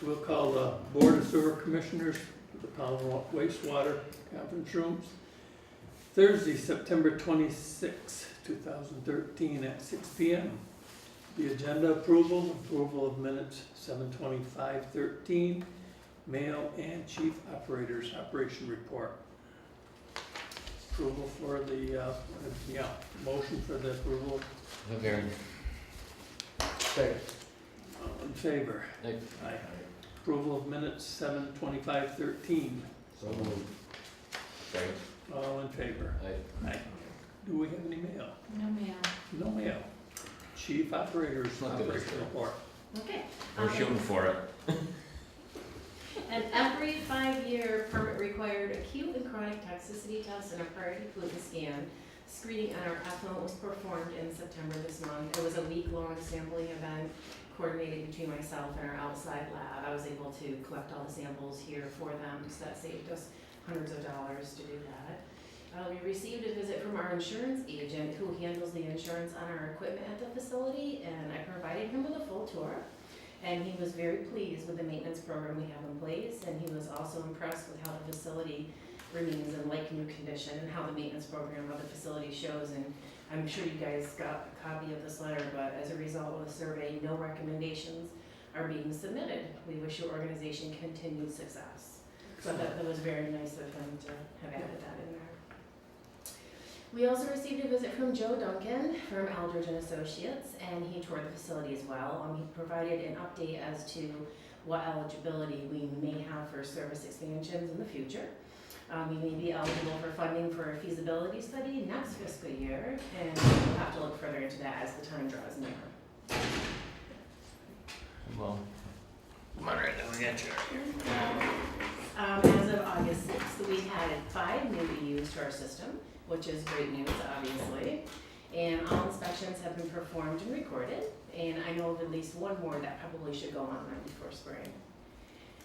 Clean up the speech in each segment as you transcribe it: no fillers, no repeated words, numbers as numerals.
We'll call the Board of Sewer Commissioners to the Pownal wastewater conference rooms. Thursday, September 26, 2013 at 6 p.m. The agenda approval of minutes 7/25/13, mail and chief operators operation report. Approval for the, motion for the approval. No variance. Second. All in favor? Aye. Aye. Approval of minutes 7/25/13. So moved. Second. All in favor? Aye. Aye. Do we have any mail? No mail. No mail. Chief operators Not good. operation report. Okay. We're shooting for it. An every 5-year permit required acute and chronic toxicity test and a priority pollutant scan screening on our effluent was performed in September this month. It was a week-long sampling event coordinated between myself and our outside lab. I was able to collect all the samples here for them, so that saved us hundreds of dollars to do that. We received a visit from our insurance agent who handles the insurance on our equipment at the facility, and I provided him with a full tour. And he was very pleased with the maintenance program we have in place, and he was also impressed with how the facility remains in like new condition and how the maintenance program of the facility shows. And I'm sure you guys got a copy of this letter, but as a result of the survey, no recommendations are being submitted. We wish your organization continued success. So that was very nice of him to have added that in there. We also received a visit from Joe Duncan from Aldridge and Associates, and he toured the facility as well. He provided an update as to what eligibility we may have for service expansions in the future. We may be eligible for funding for a feasibility study next fiscal year, and we'll have to look further into that as the time draws near. Well, I'm all right, then we got you. As of August 6th, we had 5 new EUs to our system, which is great news, obviously. And all inspections have been performed and recorded, and I know of at least one more that probably should go online before spring.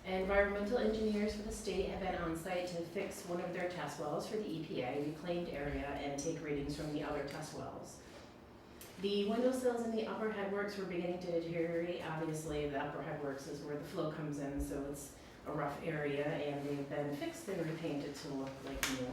Environmental engineers for the state have been on site to fix one of their test wells for the EPA reclaimed area and take readings from the other test wells. The windowsills in the upper headworks were beginning to deteriorate. Obviously, the upper headworks is where the flow comes in, so it's a rough area, and they've been fixed and repainted to look like new.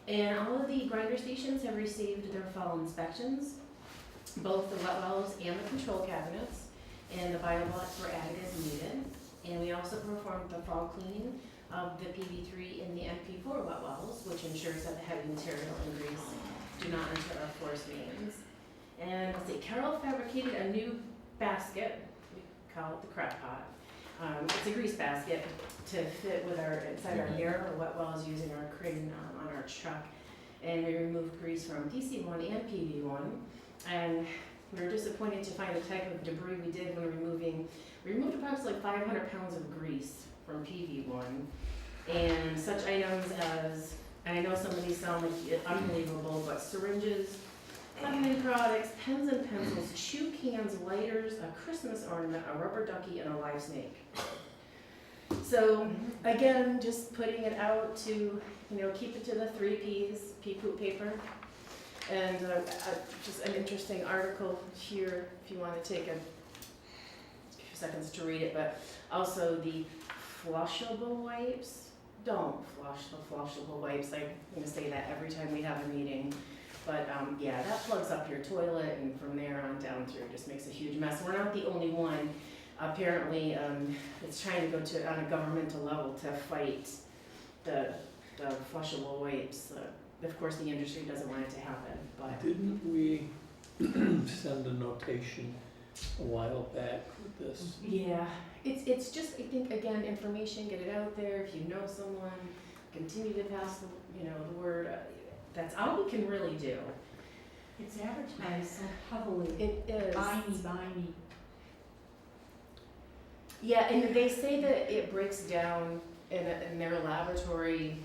And all of the grinder stations have received their fall inspections, both the wet wells and the control cabinets, and the bioblocks were added as needed. And we also performed the fall cleaning of the PV3 and the MP4 wet wells, which ensures that the heavy material and grease do not enter our force mains. And let's see, Carol fabricated a new basket, we call it the crab pot. It's a grease basket to fit with our, inside our narrow wet wells using our crane on our truck. And we removed grease from DC1 and PV1. And we were disappointed to find the type of debris we did when we removed approximately 500 pounds of grease from PV1. And such items as, and I know some of these sound like unbelievable, but syringes, feminine products, pens and pencils, chew cans, lighters, a Christmas ornament, a rubber ducky, and a live snake. So again, just putting it out to, keep it to the 3 Ps, pea poop paper. And just an interesting article here if you want to take a few seconds to read it, but also the flushable wipes. Don't flush the flushable wipes. I'm going to say that every time we have a meeting. But yeah, that plugs up your toilet, and from there on down through just makes a huge mess. We're not the only one. Apparently, it's trying to go to on a governmental level to fight the flushable wipes. Of course, the industry doesn't want it to happen, but Didn't we send a notation a while back with this? yeah, it's just, I think, again, information, get it out there. If you know someone, continue to pass the word. That's all we can really do. It's advertised so heavily. It is. Buy me. Yeah, and they say that it breaks down in their laboratory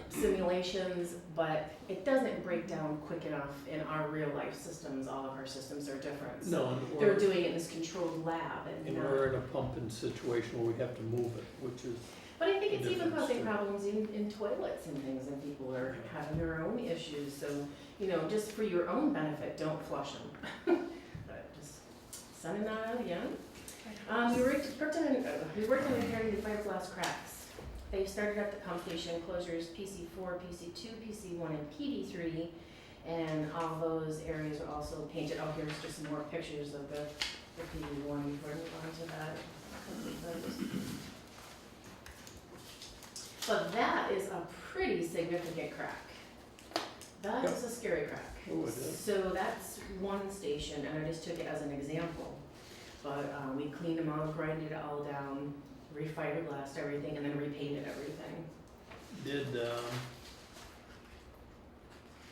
simulations, but it doesn't break down quick enough in our real life systems. All of our systems are different. So No, they're doing it in this controlled lab, and we're in a pumping situation where we have to move it, which is, but I think it's even difference causing too. problems in toilets and things, and people are having their own issues. So, just for your own benefit, don't flush them. But just sending that out again. We worked on repairing the fiberglass cracks. They started up the pump station enclosures PC4, PC2, PC1, and PD3, and all those areas are also painted. Oh, here's just some more pictures of the PD1 before we move on to that. But that is a pretty significant crack. That is a scary crack. Oh, it is. So that's one station, and I just took it as an example. But we cleaned them out, grinded it all down, refiberglassed everything, and then repainted everything. Did,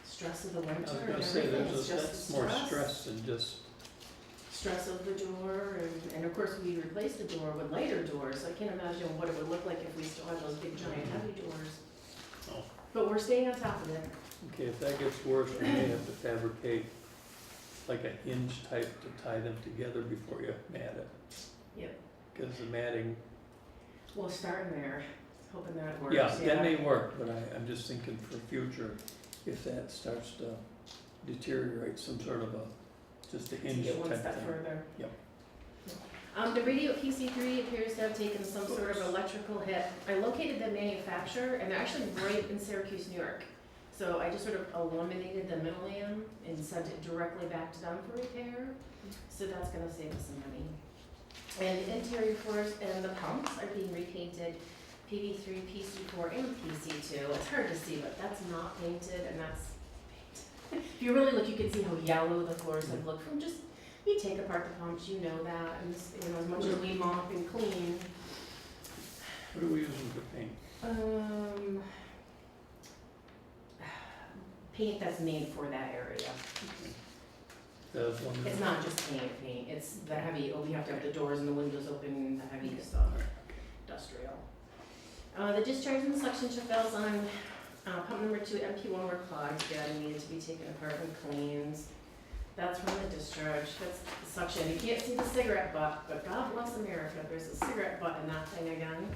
Stress of the I winter was and gonna say, everything, it's just that's the more stress than just, Stress of the door, and of course we replaced the door with lighter doors, so I can't imagine what it would look like if we still had those big giant heavy doors. oh, But we're staying on top of it. okay, if that gets worse, we may have to fabricate like a hinge type to tie them together before you mat it. Yep. Cause the matting, We'll start in there, hoping that works. yeah, that may work, but I'm just thinking for future, if that starts to deteriorate, some sort of just a To hinge get one type step thing. further. Yep. The radio at PC3 appears to have taken some sort of electrical hit. I located the manufacturer, and they're actually right in Syracuse, New York. So I just sort of eliminated the middleman and sent it directly back to them for repair. So that's gonna save us some money. And the interior floors and the pumps are being repainted, PV3, PC4, and PC2. It's hard to see, but that's not painted, and that's painted. If you really look, you can see how yellow the floors have looked from just, you take apart the pumps, you know that, and this, you know, as much as we mop and clean. What are we using for paint? Paint that's made for that area. That was one of the. It's not just paint, it's the heavy, we have to have the doors and the windows open, the heavy stuff, industrial. The discharge and suction check valves on pump number 2, MP1 were clogged again, and needed to be taken apart and cleaned. That's from the discharge, that's the suction. You can't see the cigarette butt, but God bless America, there's a cigarette butt in that thing again.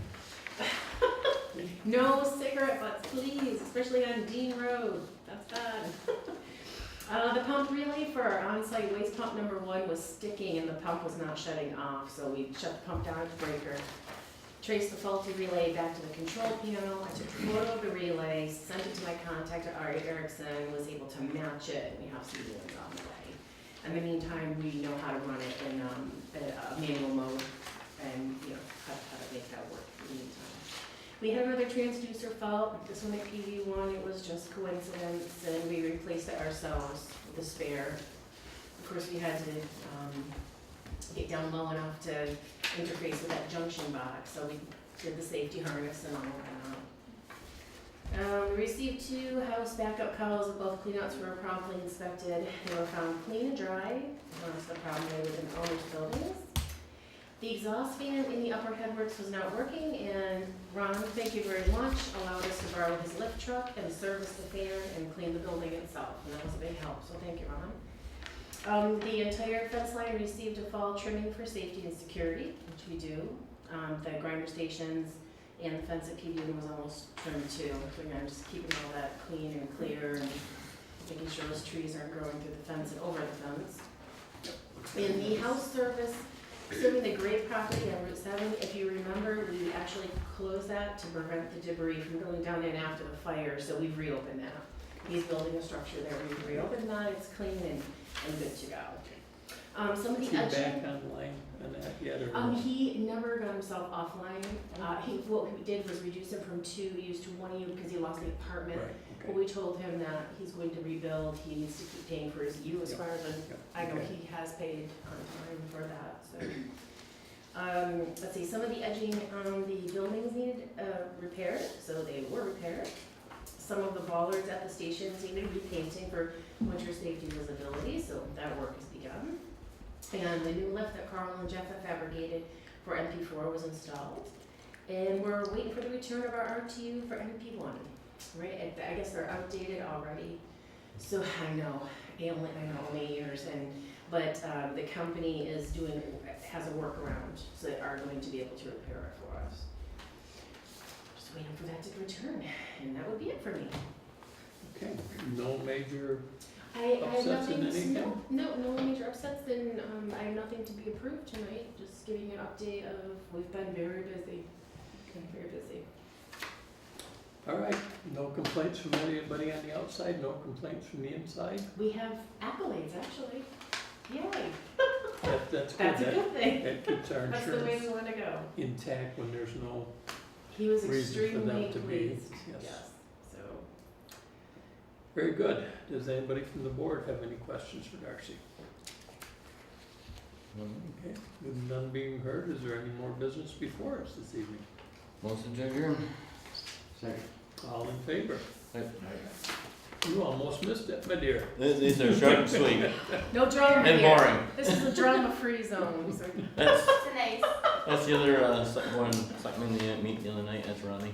No cigarette butts, please, especially on Dean Road, that's bad. The pump relay for our on-site waste pump number 1 was sticking and the pump was not shutting off, so we shut the pump down at the breaker. Traced the faulty relay back to the control panel. I took a photo of the relay, sent it to my contact at Ari Erickson, was able to match it, and we have some new ones on the way. In the meantime, we know how to run it in a manual mode, and you know how to make that work in the meantime. We had another transducer fault. This one at PV1, it was just coincidence, and we replaced it ourselves with a spare. Of course, we had to get down low enough to interface with that junction box, so we did the safety harness and all of that. We received 2 house backup calls, and both cleanouts were promptly inspected. They were found clean and dry. That's the problem within owners' buildings. The exhaust fan in the upper headworks was not working, and Ron, thank you very much, allowed us to borrow his lift truck and service the fan and clean the building itself, and that was a big help, so thank you, Ron. The entire fence line received a fall trimming for safety and security, which we do. The grinder stations and the fence at PV1 was almost trimmed too. So again, just keeping all that clean and clear and making sure those trees aren't growing through the fence and over the fence. In the house service, serving the Gray property on Route 7, if you remember, we actually closed that to prevent the debris from going down in after the fire, so we've reopened that. He's building a structure there, we've reopened that, it's clean and good to go. Some of the Is he edging. back online on that yet, or? He never got himself offline. What we did was reduce him from 2 use to 1 U because he lost the apartment. Right, But okay. we told him that he's going to rebuild, he needs to keep paying for his U as far as I know, Okay. he has paid on time for that, so. Let's see, some of the edging on the buildings needed repaired, so they were repaired. Some of the bollards at the stations needed repainting for winter safety visibility, so that work has begun. And the new lift that Carl and Jeff have fabricated for MP4 was installed. And we're waiting for the return of our RTU for MP1. Right, I guess they're outdated already. So I know only years, but the company has a workaround, so they are going to be able to repair it for us. Just waiting for that to return, and that would be it for me. Okay, no major, I have Upsets in nothing, anything? no major upsets, and I I have nothing to be approved tonight, just giving you an update of, we've been very busy, very busy. All right, no complaints from anybody on the outside, no complaints from the inside? We have accolades, actually. Yay, That's good. that's a good thing. That keeps our That's the way insurance we wanna go. intact when there's no He was reason for them extremely to be. pleased, Yes. yes, so. Very good. Does anybody from the board have any questions for Darcy? Okay, with none being heard, is there any more business before us this evening? Motion to adjourn. Second. All in favor? Aye. You almost missed it, my dear. These are short and sweet No drama and here. boring. This is a drama-free zone, so. That's It's nice. that's the other one, something in the meet the other night. That's Ronnie.